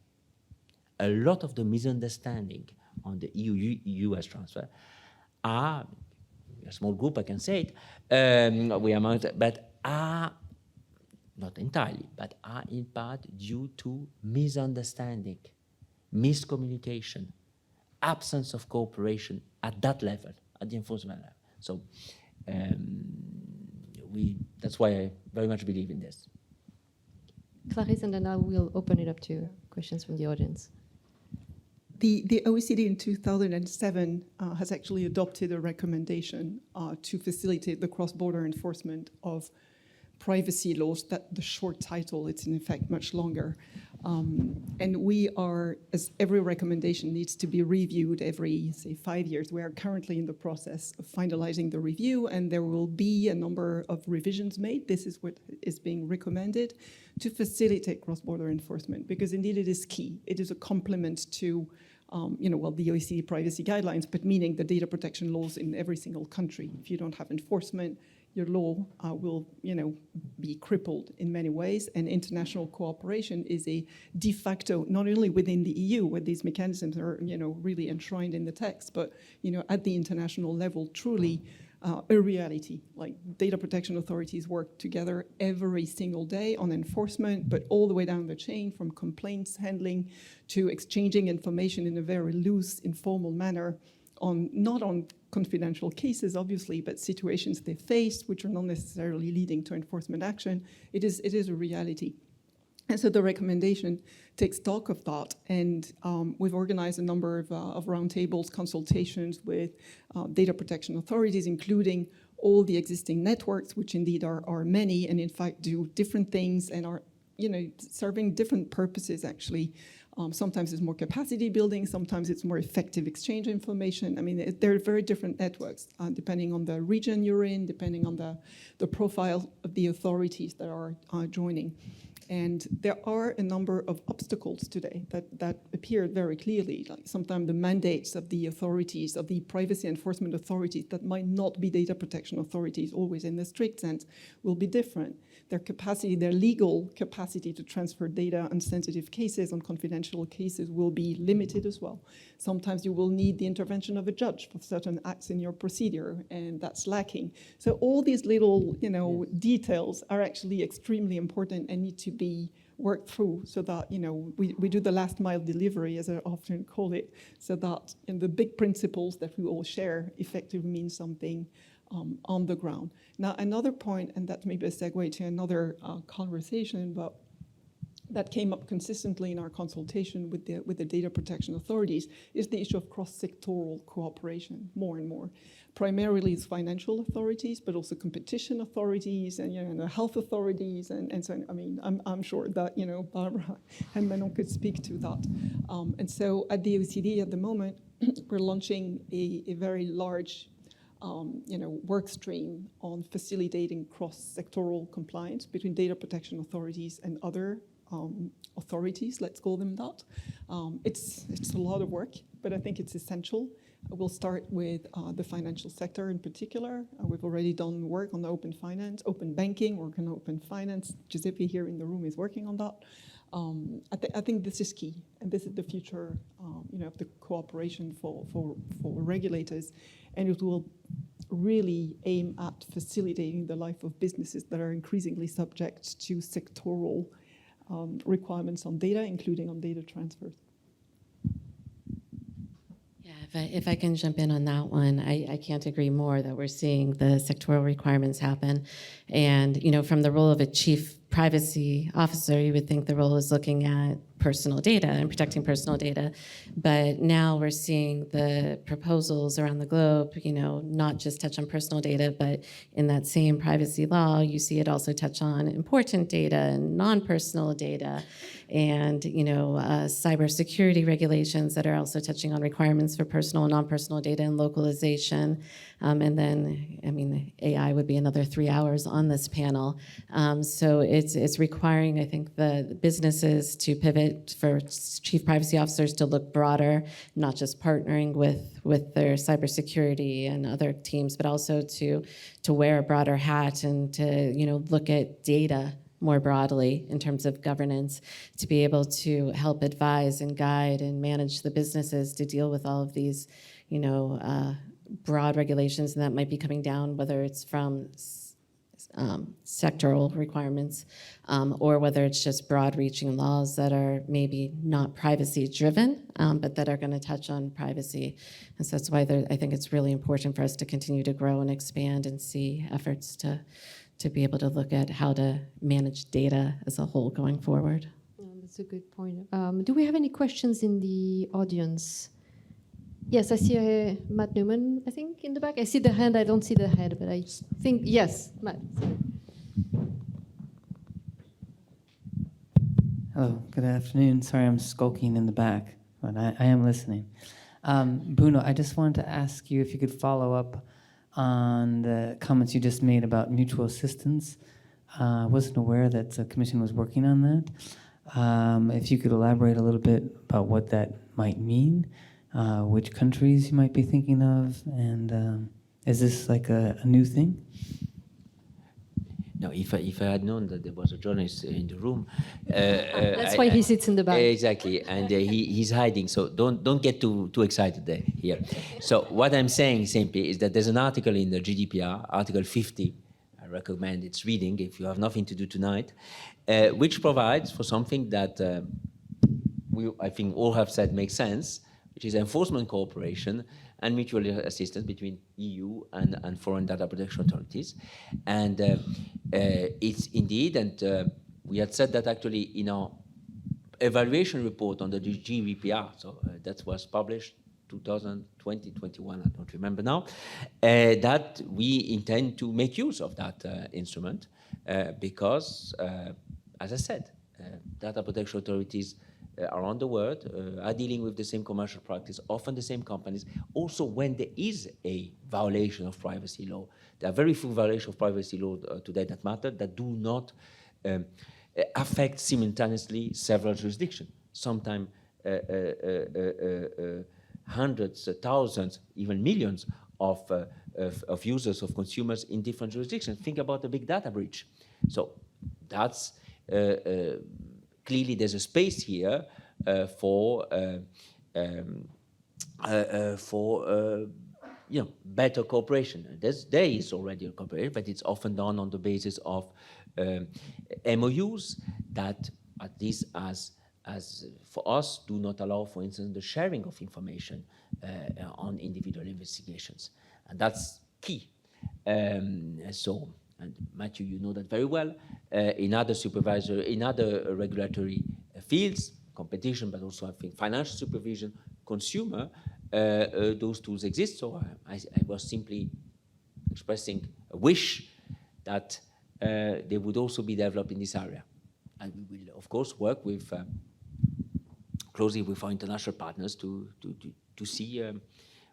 Speaker 2: A lot of the misunderstanding on the EU-U.S. transfer are, a small group, I can say it, but are, not entirely, but are in part due to misunderstanding, miscommunication, absence of cooperation at that level, at the enforcement level. So that's why I very much believe in this.
Speaker 1: Clarisse, and then I will open it up to questions from the audience.
Speaker 3: The OECD in 2007 has actually adopted a recommendation to facilitate the cross-border enforcement of privacy laws. That the short title, it's in effect much longer. And we are, as every recommendation needs to be reviewed every, say, 5 years. We are currently in the process of finalizing the review, and there will be a number of revisions made. This is what is being recommended to facilitate cross-border enforcement, because indeed it is key. It is a complement to the OECD privacy guidelines, but meaning the data protection laws in every single country. If you don't have enforcement, your law will, be crippled in many ways. And international cooperation is a de facto, not only within the EU, where these mechanisms are, really enshrined in the text, but, at the international level, truly a reality. Like, data protection authorities work together every single day on enforcement, but all the way down the chain, from complaints handling to exchanging information in a very loose, informal manner, not on confidential cases, obviously, but situations they faced, which are not necessarily leading to enforcement action. It is a reality. And so the recommendation takes stock of that, and we've organized a number of roundtables, consultations with data protection authorities, including all the existing networks, which indeed are many, and in fact do different things and are serving different purposes, actually. Sometimes it's more capacity building, sometimes it's more effective exchange information. I mean, there are very different networks, depending on the region you're in, depending on the profile of the authorities that are joining. And there are a number of obstacles today that appear very clearly. Like, sometimes the mandates of the authorities, of the privacy enforcement authorities that might not be data protection authorities always in the strict sense, will be different. Their capacity, their legal capacity to transfer data on sensitive cases, on confidential cases, will be limited as well. Sometimes you will need the intervention of a judge for certain acts in your procedure, and that's lacking. So all these little, details are actually extremely important and need to be worked through, so that we do the last mile delivery, as I often call it, so that the big principles that we all share effectively mean something on the ground. Now, another point, and that may be a segue to another conversation, but that came up consistently in our consultation with the data protection authorities, is the issue of cross-sectoral cooperation, more and more. Primarily it's financial authorities, but also competition authorities and the health authorities and so on. I mean, I'm sure that Barbara and Manon could speak to that. And so at the OECD at the moment, we're launching a very large work stream on facilitating cross-sectoral compliance between data protection authorities and other authorities, let's call them that. It's a lot of work, but I think it's essential. We'll start with the financial sector in particular. We've already done work on open finance, open banking, work on open finance. Giuseppe here in the room is working on that. I think this is key, and this is the future of the cooperation for regulators, and it will really aim at facilitating the life of businesses that are increasingly subject to sectoral requirements on data, including on data transfers.
Speaker 4: Yeah, if I can jump in on that one, I can't agree more that we're seeing the sectoral requirements happen. And from the role of a chief privacy officer, you would think the role is looking at personal data and protecting personal data. But now we're seeing the proposals around the globe, not just touch on personal data, but in that same privacy law, you see it also touch on important data and non-personal data, and cybersecurity regulations that are also touching on requirements for personal and non-personal data and localization. And then, AI would be another 3 hours on this panel. So it's requiring, I think, the businesses to pivot, for chief privacy officers to look broader, not just partnering with their cybersecurity and other teams, but also to wear a broader hat and to look at data more broadly in terms of governance, to be able to help advise and guide and manage the businesses to deal with all of these, broad regulations, and that might be coming down, whether it's from sectoral requirements, or whether it's just broad-reaching laws that are maybe not privacy-driven, but that are going to touch on privacy. And so that's why I think it's really important for us to continue to grow and expand and see efforts to be able to look at how to manage data as a whole going forward.
Speaker 1: That's a good point. Do we have any questions in the audience? Yes, I see Matt Newman, I think, in the back. I see the hand, I don't see the head, but I think, yes, Matt.
Speaker 6: Hello, good afternoon. Sorry I'm skulking in the back, but I am listening. Bruno, I just wanted to ask you if you could follow up on the comments you just made about mutual assistance. I wasn't aware that the Commission was working on that. If you could elaborate a little bit about what that might mean, which countries you might be thinking of, and is this like a new thing?
Speaker 2: No, if I had known that there was a journalist in the room,
Speaker 1: that's why he sits in the back.
Speaker 2: Exactly, and he's hiding. So don't get too excited here. So what I'm saying simply is that there's an article in the GDPR, Article 50. I recommend its reading if you have nothing to do tonight, which provides for something that I think all have said makes sense, which is enforcement cooperation and mutual assistance between EU and foreign data protection authorities. And it's indeed, and we had said that actually in our evaluation report on the GDPR, so that was published 2020, 21, I don't remember now, that we intend to make use of that instrument because, as I said, data protection authorities around the world are dealing with the same commercial practice, often the same companies. Also, when there is a violation of privacy law, there are very few violations of privacy law today that matter, that do not affect simultaneously several jurisdictions. Sometimes hundreds, thousands, even millions of users, of consumers in different jurisdictions. Think about the big data breach. So that's clearly there's a space here for better cooperation. There is already a cooperation, but it's often done on the basis of MOUs that, at least as for us, do not allow, for instance, the sharing of information on individual investigations, and that's key. And Matthew, you know that very well. In other regulatory fields, competition, but also I think financial supervision, consumer, those tools exist. So I was simply expressing a wish that they would also be developed in this area. And we will, of course, work with closely with our international partners to see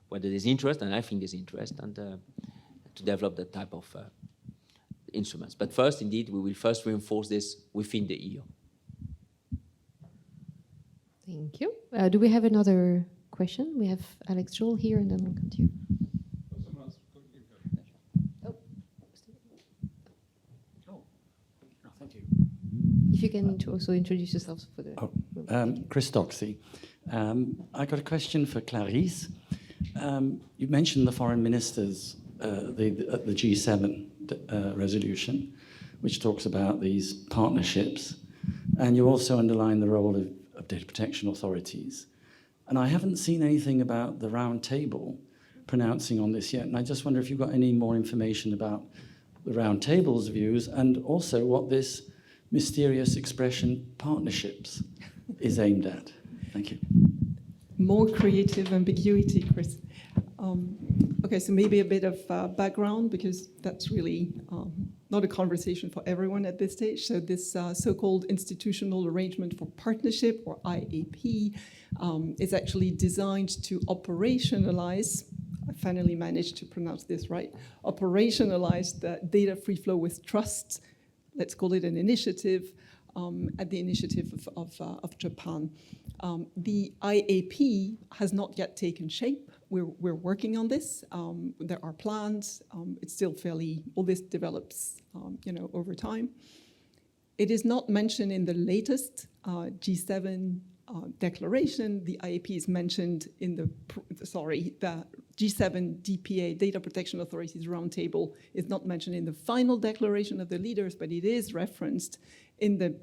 Speaker 2: whether there's interest, and I think there's interest, and to develop that type of instruments. But first, indeed, we will first reinforce this within the EU.
Speaker 1: Thank you. Do we have another question? We have Alex Joel here, and then we'll come to you.
Speaker 7: Thank you.
Speaker 1: If you can also introduce yourself for the...
Speaker 7: Chris Doxey. I got a question for Clarisse. You mentioned the foreign ministers, the G7 resolution, which talks about these partnerships, and you also underline the role of data protection authorities. And I haven't seen anything about the round table pronouncing on this yet, and I just wonder if you've got any more information about the round table's views, and also what this mysterious expression partnerships is aimed at. Thank you.
Speaker 3: More creative ambiguity, Chris. Okay, so maybe a bit of background, because that's really not a conversation for everyone at this stage. So this so-called Institutional Arrangement for Partnership, or IAPP, is actually designed to operationalize, I finally managed to pronounce this right, operationalize the data free flow with trust. Let's call it an initiative, at the initiative of Japan. The IAPP has not yet taken shape. We're working on this. There are plans. It's still all this develops, over time. It is not mentioned in the latest G7 declaration. The IAPP is mentioned in the G7 DPA, Data Protection Authorities Roundtable, is not mentioned in the final declaration of the leaders, but it is referenced in the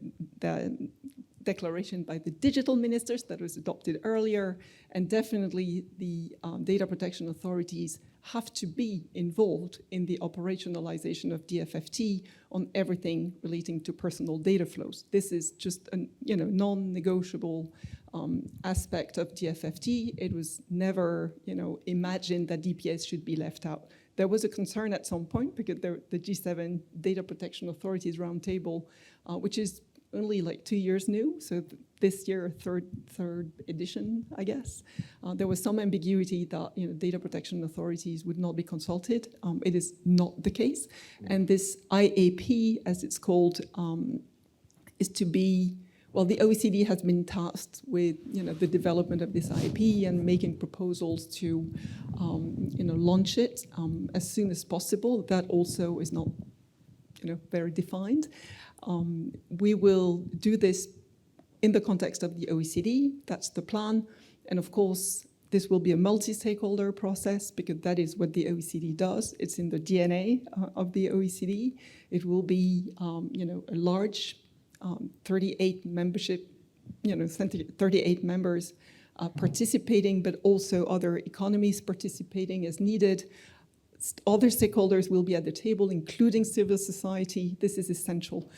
Speaker 3: declaration by the digital ministers that was adopted earlier. And definitely the data protection authorities have to be involved in the operationalization of DFFT on everything relating to personal data flows. This is just a non-negotiable aspect of DFFT. It was never imagined that DPS should be left out. There was a concern at some point because the G7 Data Protection Authorities Roundtable, which is only like 2 years new, so this year, third edition, I guess. There was some ambiguity that data protection authorities would not be consulted. It is not the case, and this IAPP, as it's called, is to be. Well, the OECD has been tasked with the development of this IAPP and making proposals to launch it as soon as possible. That also is not very defined. We will do this in the context of the OECD. That's the plan. And of course, this will be a multi-stakeholder process because that is what the OECD does. It's in the DNA of the OECD. It will be, a large 38 membership, 38 members participating, but also other economies participating as needed. Other stakeholders will be at the table, including civil society. This is essential.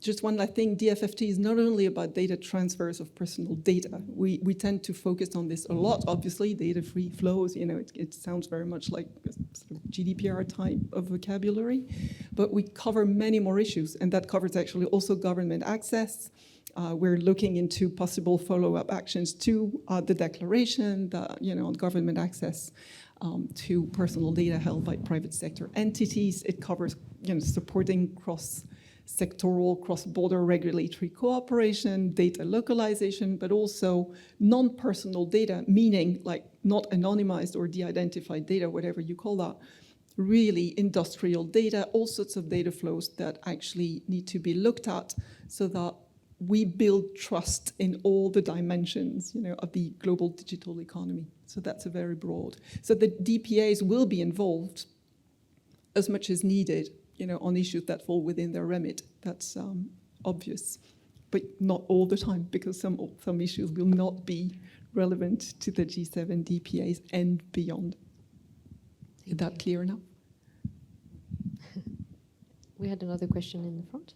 Speaker 3: Just one last thing, DFFT is not only about data transfers of personal data. We tend to focus on this a lot, obviously, data-free flows. It sounds very much like a sort of GDPR type of vocabulary, but we cover many more issues, and that covers actually also government access. We're looking into possible follow-up actions to the declaration on government access to personal data held by private sector entities. It covers supporting cross-sectoral, cross-border regulatory cooperation, data localization, but also non-personal data, meaning like not anonymized or de-identified data, whatever you call that, really industrial data, all sorts of data flows that actually need to be looked at so that we build trust in all the dimensions, of the global digital economy. So that's a very broad. So the DPAs will be involved as much as needed, on issues that fall within their remit. That's obvious, but not all the time because some issues will not be relevant to the G7 DPAs and beyond. Is that clear enough?
Speaker 1: We had another question in the front.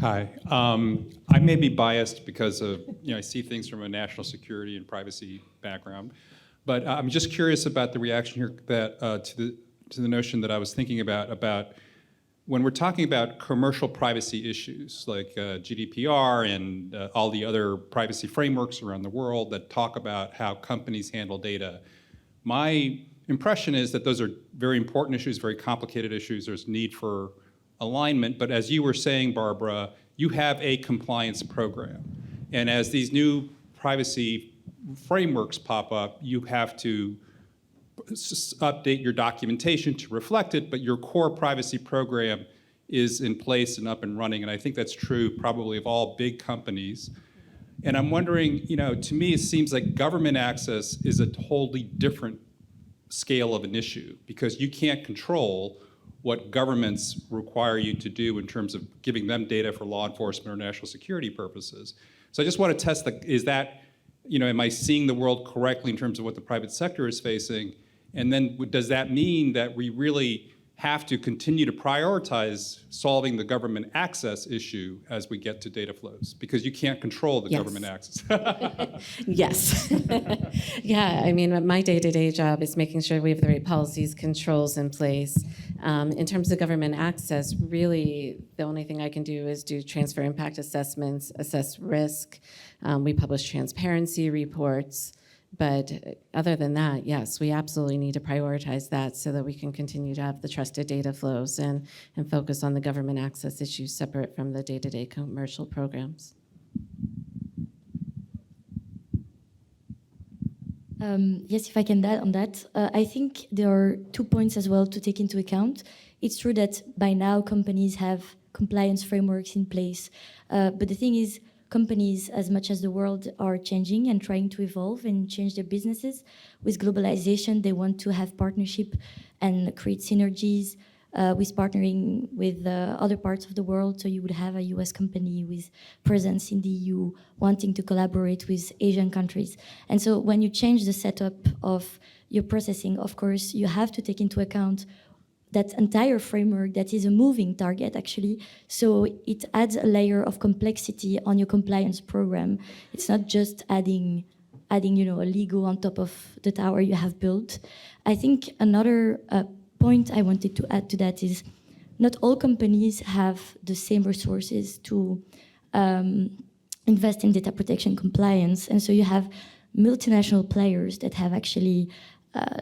Speaker 8: Hi. I may be biased because of, I see things from a national security and privacy background, but I'm just curious about the reaction here that to the notion that I was thinking about when we're talking about commercial privacy issues like GDPR and all the other privacy frameworks around the world that talk about how companies handle data. My impression is that those are very important issues, very complicated issues. There's need for alignment, but as you were saying, Barbara, you have a compliance program. And as these new privacy frameworks pop up, you have to update your documentation to reflect it, but your core privacy program is in place and up and running. And I think that's true probably of all big companies. And I'm wondering, to me, it seems like government access is a totally different scale of an issue because you can't control what governments require you to do in terms of giving them data for law enforcement or national security purposes. So I just want to test is that, am I seeing the world correctly in terms of what the private sector is facing? And then does that mean that we really have to continue to prioritize solving the government access issue as we get to data flows? Because you can't control the government access.
Speaker 4: Yes. Yeah, I mean, my day-to-day job is making sure we have the right policies, controls in place. In terms of government access, really, the only thing I can do is do transfer impact assessments, assess risk. We publish transparency reports. But other than that, yes, we absolutely need to prioritize that so that we can continue to have the trusted data flows and focus on the government access issues separate from the day-to-day commercial programs.
Speaker 5: Yes, if I can add on that, I think there are 2 points as well to take into account. It's true that by now companies have compliance frameworks in place, but the thing is, companies, as much as the world, are changing and trying to evolve and change their businesses. With globalization, they want to have partnership and create synergies with partnering with other parts of the world. So you would have a US company with presence in the EU wanting to collaborate with Asian countries. And so when you change the setup of your processing, of course, you have to take into account that entire framework that is a moving target, actually. So it adds a layer of complexity on your compliance program. It's not just adding a Lego on top of the tower you have built. I think another point I wanted to add to that is not all companies have the same resources to invest in data protection compliance. And so you have multinational players that have actually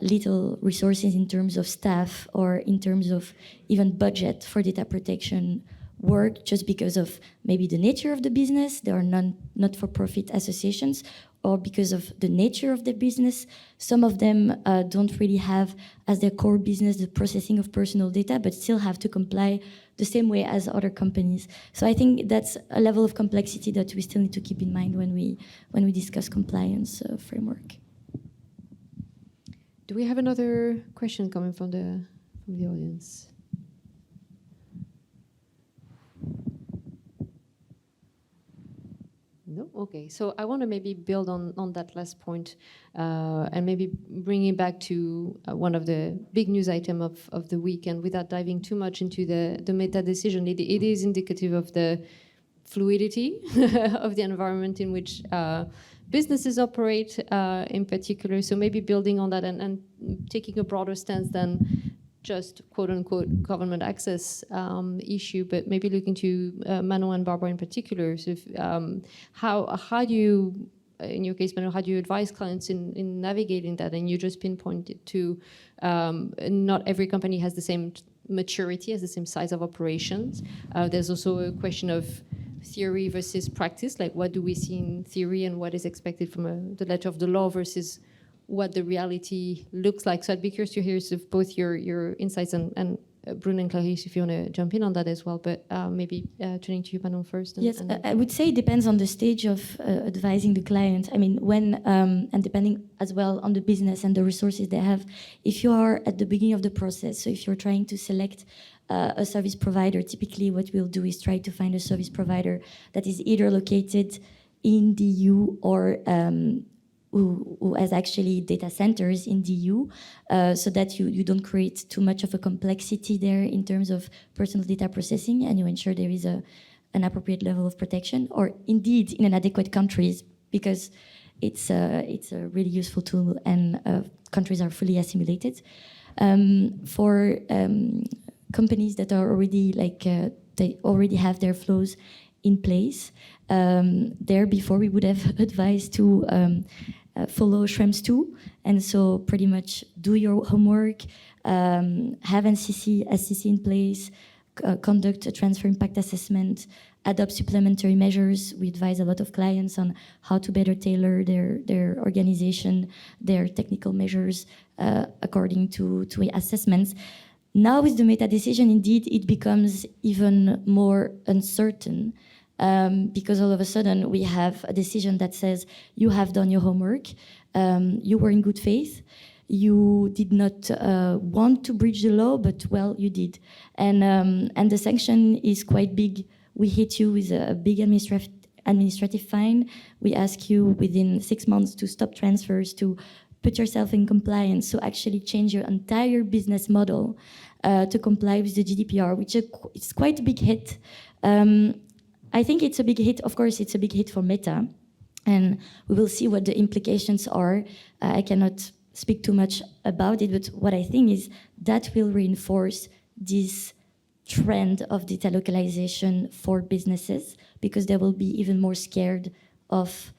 Speaker 5: little resources in terms of staff or in terms of even budget for data protection work, just because of maybe the nature of the business. There are not-for-profit associations, or because of the nature of the business. Some of them don't really have as their core business the processing of personal data, but still have to comply the same way as other companies. So I think that's a level of complexity that we still need to keep in mind when we discuss compliance framework.
Speaker 1: Do we have another question coming from the audience? No? Okay. So I want to maybe build on that last point and maybe bring it back to one of the big news item of the week. And without diving too much into the meta decision, it is indicative of the fluidity of the environment in which businesses operate in particular. So maybe building on that and taking a broader stance than just quote-unquote government access issue, but maybe looking to Manon and Barbara in particular. So how do you, in your case, Manon, how do you advise clients in navigating that? And you just pinpointed to not every company has the same maturity, has the same size of operations. There's also a question of theory versus practice, like what do we see in theory and what is expected from the letter of the law versus what the reality looks like. So I'd be curious to hear both your insights and Bruno and Clarisse, if you want to jump in on that as well, but maybe turning to you, Manon, first.
Speaker 5: Yes, I would say it depends on the stage of advising the client. I mean, when, and depending as well on the business and the resources they have, if you are at the beginning of the process, so if you're trying to select a service provider, typically what we'll do is try to find a service provider that is either located in the EU or who has actually data centers in the EU, so that you don't create too much of a complexity there in terms of personal data processing, and you ensure there is an appropriate level of protection, or indeed in an adequate countries, because it's a really useful tool and countries are fully assimilated. For companies that are already they already have their flows in place, there before we would have advised to follow Schrems 2, and so pretty much do your homework, have SCC in place, conduct a transfer impact assessment, adopt supplementary measures. We advise a lot of clients on how to better tailor their organization, their technical measures according to assessments. Now with the meta decision, indeed, it becomes even more uncertain because all of a sudden we have a decision that says you have done your homework, you were in good faith, you did not want to breach the law, but well, you did. And the sanction is quite big. We hit you with a big administrative fine. We ask you within 6 months to stop transfers, to put yourself in compliance, so actually change your entire business model to comply with the GDPR, which is quite a big hit. I think it's a big hit. Of course, it's a big hit for Meta, and we will see what the implications are. I cannot speak too much about it, but what I think is that will reinforce this trend of data localization for businesses, because they will be even more scared of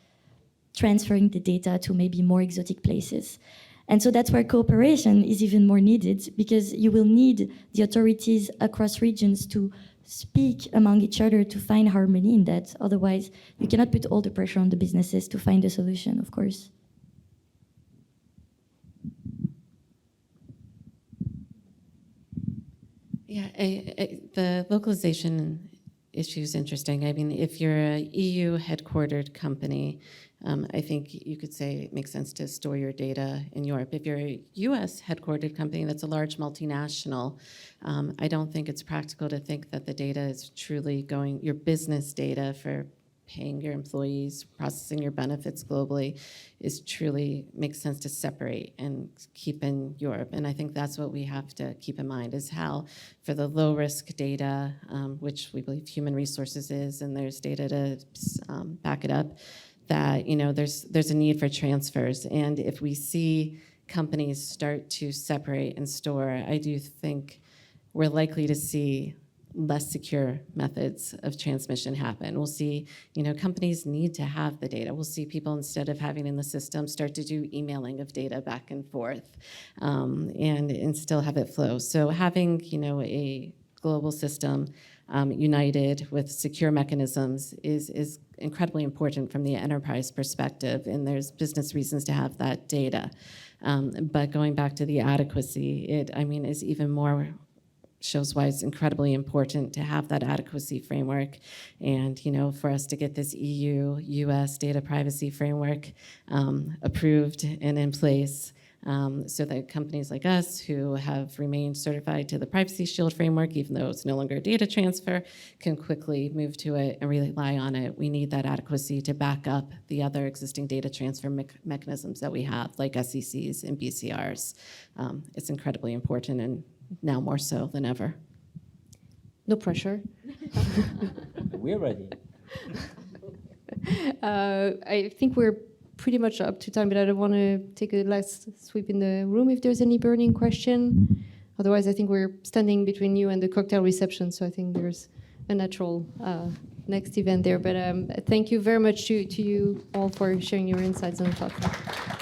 Speaker 5: transferring the data to maybe more exotic places. And so that's where cooperation is even more needed, because you will need the authorities across regions to speak among each other to find harmony in that. Otherwise, you cannot put all the pressure on the businesses to find a solution, of course.
Speaker 4: Yeah, the localization issue is interesting. I mean, if you're a EU headquartered company, I think you could say it makes sense to store your data in Europe. If you're a US headquartered company that's a large multinational, I don't think it's practical to think that the data is truly going, your business data for paying your employees, processing your benefits globally, is truly makes sense to separate and keep in Europe. And I think that's what we have to keep in mind, is how for the low risk data, which we believe human resources is, and there's data to back it up, that there's a need for transfers. And if we see companies start to separate and store, I do think we're likely to see less secure methods of transmission happen. We'll see, companies need to have the data. We'll see people, instead of having in the system, start to do emailing of data back and forth, and still have it flow. So having, a global system united with secure mechanisms is incredibly important from the enterprise perspective, and there's business reasons to have that data. But going back to the adequacy, is even more, shows why it's incredibly important to have that adequacy framework, and for us to get this EU-U.S. data privacy framework approved and in place, so that companies like us who have remained certified to the Privacy Shield framework, even though it's no longer a data transfer, can quickly move to it and rely on it. We need that adequacy to back up the other existing data transfer mechanisms that we have, like SECs and BCRs. It's incredibly important, and now more so than ever.
Speaker 1: No pressure.
Speaker 2: We're ready.
Speaker 1: I think we're pretty much up to time, but I don't want to take a last sweep in the room if there's any burning question. Otherwise, I think we're standing between you and the cocktail reception, so I think there's a natural next event there. But thank you very much to you all for sharing your insights on the topic.